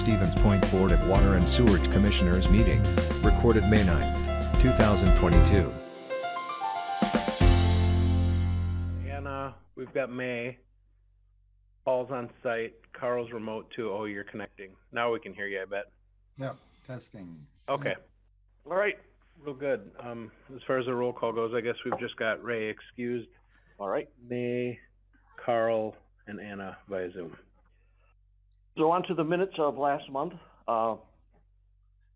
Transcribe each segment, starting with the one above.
Stevens Point Board of Water and Sewerage Commissioners meeting, recorded May 9, 2022. Anna, we've got May. Paul's on site. Carl's remote too. Oh, you're connecting. Now we can hear you, I bet. Yep, testing. Okay. All right. Real good. As far as the roll call goes, I guess we've just got Ray excused. All right. May, Carl, and Anna via Zoom. So on to the minutes of last month.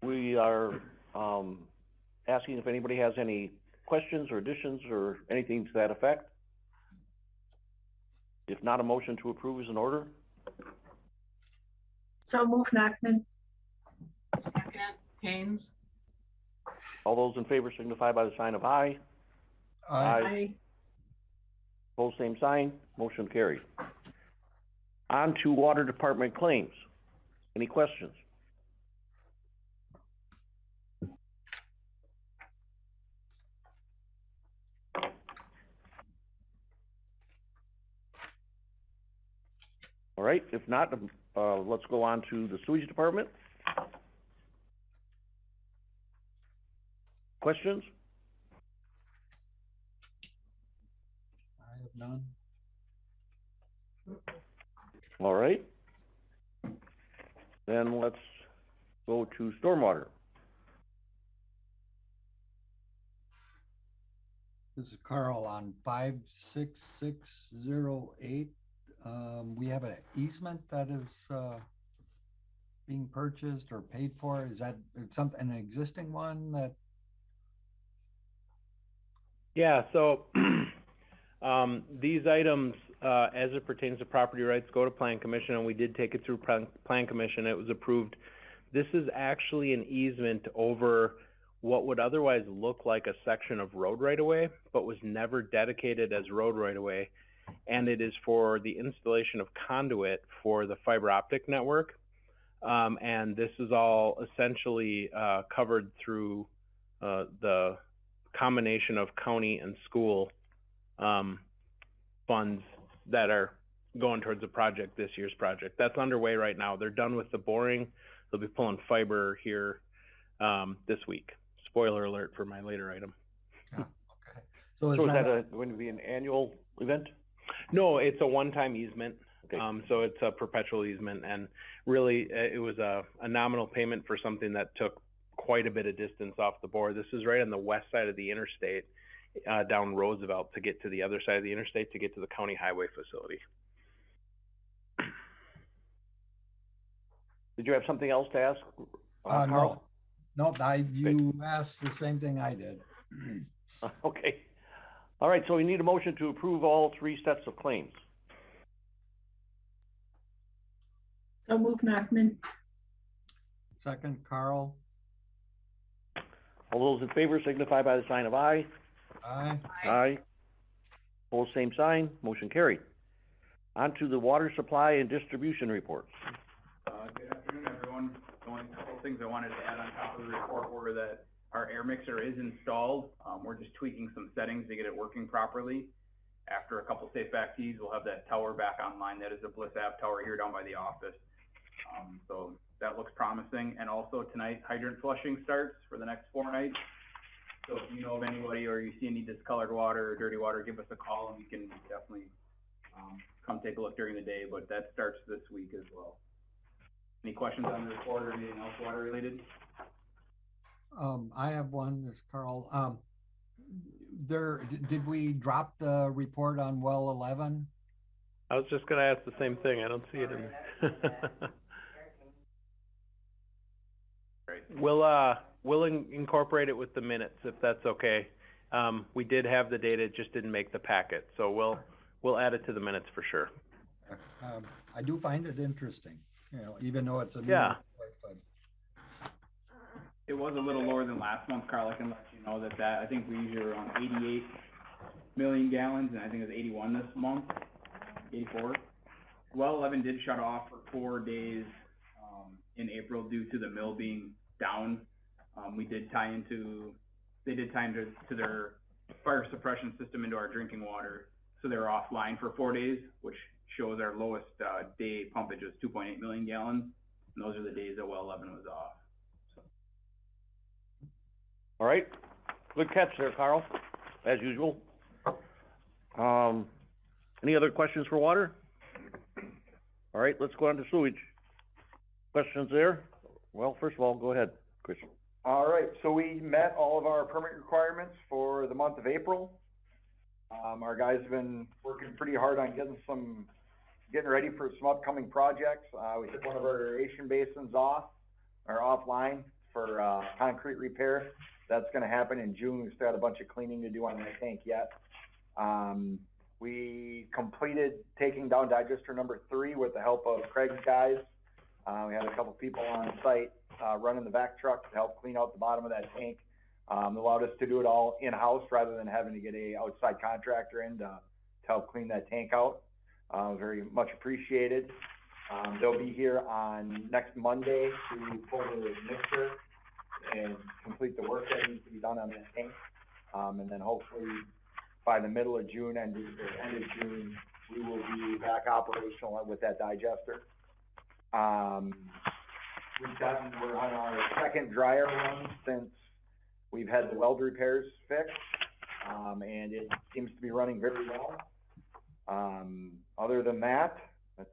We are asking if anybody has any questions or additions or anything to that effect. If not, a motion to approve is in order. So move, Nachman. Second, Haynes. All those in favor signify by the sign of aye. Aye. Opposed, same sign. Motion carried. On to Water Department claims. Any questions? All right, if not, let's go on to the Sewage Department. Questions? I have none. All right. Then let's go to Stormwater. This is Carl on 56608. We have an easement that is being purchased or paid for. Is that an existing one that? Yeah, so these items, as it pertains to property rights, go to Plan Commission, and we did take it through Plan Commission. It was approved. This is actually an easement over what would otherwise look like a section of road right-of-way, but was never dedicated as road right-of-way. And it is for the installation of conduit for the fiber optic network. And this is all essentially covered through the combination of county and school funds that are going towards the project, this year's project. That's underway right now. They're done with the boring. They'll be pulling fiber here this week. Spoiler alert for my later item. Yeah, okay. So So is that going to be an annual event? No, it's a one-time easement. Okay. So it's a perpetual easement, and really it was a nominal payment for something that took quite a bit of distance off the board. This is right on the west side of the interstate, down Roosevelt, to get to the other side of the interstate to get to the county highway facility. Did you have something else to ask, Carl? No, you asked the same thing I did. Okay. All right, so we need a motion to approve all three sets of claims. So move, Nachman. Second, Carl. All those in favor signify by the sign of aye. Aye. Aye. Opposed, same sign. Motion carried. On to the water supply and distribution reports. Good afternoon, everyone. Only a couple of things I wanted to add on top of the report were that our air mixer is installed. We're just tweaking some settings to get it working properly. After a couple safe back tees, we'll have that tower back online. That is a Bliss app tower here down by the office. So that looks promising. And also tonight, hydrant flushing starts for the next 4 nights. So if you know of anybody or you see any discolored water or dirty water, give us a call and we can definitely come take a look during the day. But that starts this week as well. Any questions on the report or anything else water related? I have one, this is Carl. Did we drop the report on well 11? I was just going to ask the same thing. I don't see it in there. We'll incorporate it with the minutes if that's okay. We did have the data, it just didn't make the packet, so we'll add it to the minutes for sure. I do find it interesting, even though it's a new Yeah. report, but It was a little lower than last month, Carl. I can let you know that I think we usually were around 88 million gallons, and I think it was 81 this month, 84. Well 11 did shut off for 4 days in April due to the mill being down. They did tie into their fire suppression system into our drinking water, so they were offline for 4 days, which shows our lowest day pumpage was 2.8 million gallons. And those are the days that well 11 was off. All right, good catch there, Carl, as usual. Any other questions for water? All right, let's go on to sewage. Questions there? Well, first of all, go ahead, Chris. All right, so we met all of our permit requirements for the month of April. Our guys have been working pretty hard on getting ready for some upcoming projects. We took one of our aeration basins offline for, concrete repair. That's gonna happen in June. We still got a bunch of cleaning to do on that tank yet. We completed taking down digester number 3 with the help of Craig's guys. We had a couple people on site, running the vac truck to help clean out the bottom of that tank. Allowed us to do it all in-house rather than having to get a outside contractor in to help clean that tank out. Very much appreciated. They'll be here on next Monday to pull the mixer and complete the work that needs to be done on that tank. And then hopefully by the middle of June, end of June, we will be back operational with that digester. We're on our second dryer run since we've had the weld repairs fixed, and it seems to be running very well. Other than that, that's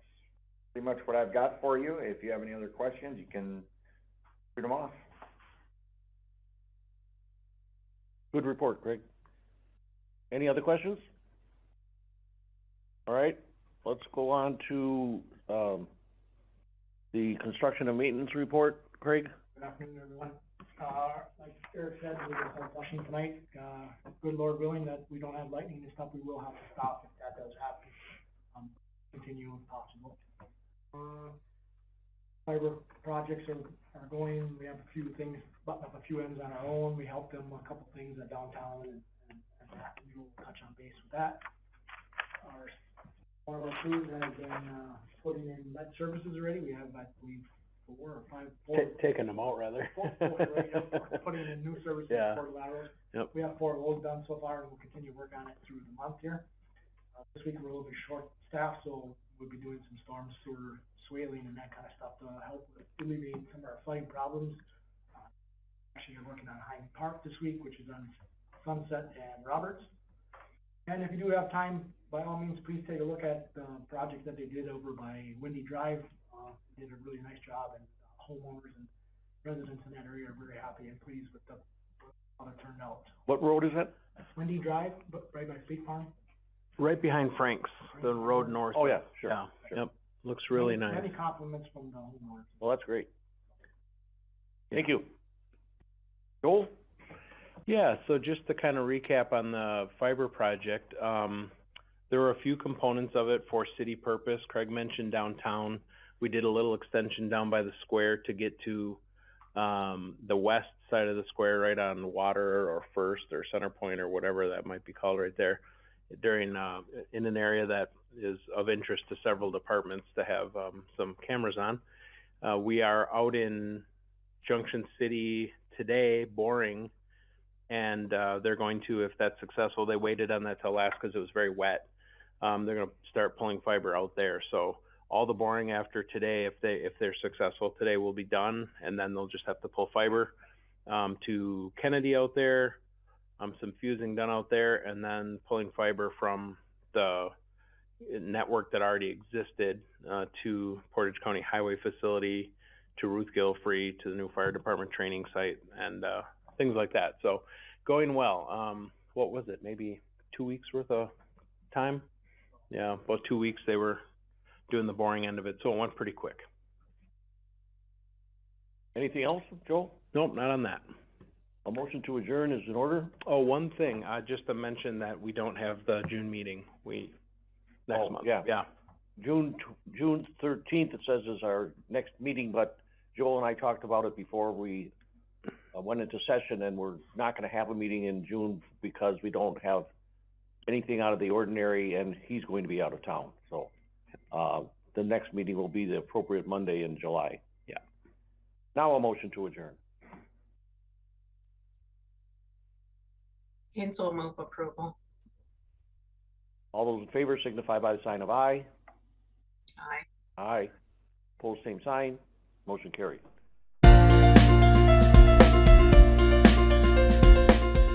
pretty much what I've got for you. If you have any other questions, you can shoot them off. Good report, Craig. Any other questions? All right, let's go on to, the construction and maintenance report, Craig. Good afternoon, everyone. Like Eric said, we're gonna start flushing tonight. Good Lord willing that we don't have lightning and stuff, we will have to stop if that does happen. Continue if possible. Fiber projects are going. We have a few things, button up a few ends on our own. We helped them a couple things at downtown and we will touch on base with that. One of our crews has been, putting in lead services already. We have, I believe, 4 or 5. Taking them out, rather. Putting in new services Yeah. for laterals. Yep. We have 4 of those done so far, and we'll continue to work on it through the month here. This week we're a little bit short staffed, so we'll be doing some storm sewer swaling and that kind of stuff to help with alleviating some of our flooding problems. Actually, you're working on Hyde Park this week, which is on Sunset and Roberts. And if you do have time, by all means, please take a look at the project that they did over by Windy Drive. They did a really nice job, and homeowners and residents in that area are very happy and pleased with how it turned out. What road is that? Windy Drive, but right by Fleet Farm. Right behind Frank's, the road north. Oh, yeah, sure. Yeah, sure. yep, looks really nice. Many compliments from the homeowners. Well, that's great. Thank you. Joel? Yeah, so just to kind of recap on the fiber project, there were a few components of it for city purpose. Craig mentioned downtown. We did a little extension down by the square to get to the west side of the square, right on Water or First or Center Point or whatever that might be called right there, during in an area that is of interest to several departments to have some cameras on. We are out in Junction City today boring, and they're going to, if that's successful, they waited on that till last because it was very wet. They're going to start pulling fiber out there. So all the boring after today, if they're successful today, will be done, and then they'll just have to pull fiber to Kennedy out there, some fusing done out there, and then pulling fiber from the network that already existed to Portage County Highway Facility, to Ruth Gilfrey, to the new fire department training site, and things like that. So going well. What was it? Maybe 2 weeks worth of time? Yeah, about 2 weeks they were doing the boring end of it, so it went pretty quick. Anything else, Joel? Nope, not on that. A motion to adjourn is in order? Oh, one thing, just to mention that we don't have the June meeting. Next month. Yeah. Yeah. June 13th, it says, is our next meeting, but Joel and I talked about it before we went into session, and we're not gonna have a meeting in June because we don't have anything out of the ordinary, and he's going to be out of town, so, the next meeting will be the appropriate Monday in July. Yeah. Now a motion to adjourn. Haynes will move approval. All those in favor signify by the sign of aye. Aye. Aye. Pose same sign. Motion carried.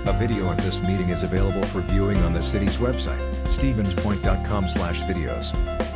A video of this meeting is available for viewing on the city's website, stevenspoint.com/videos.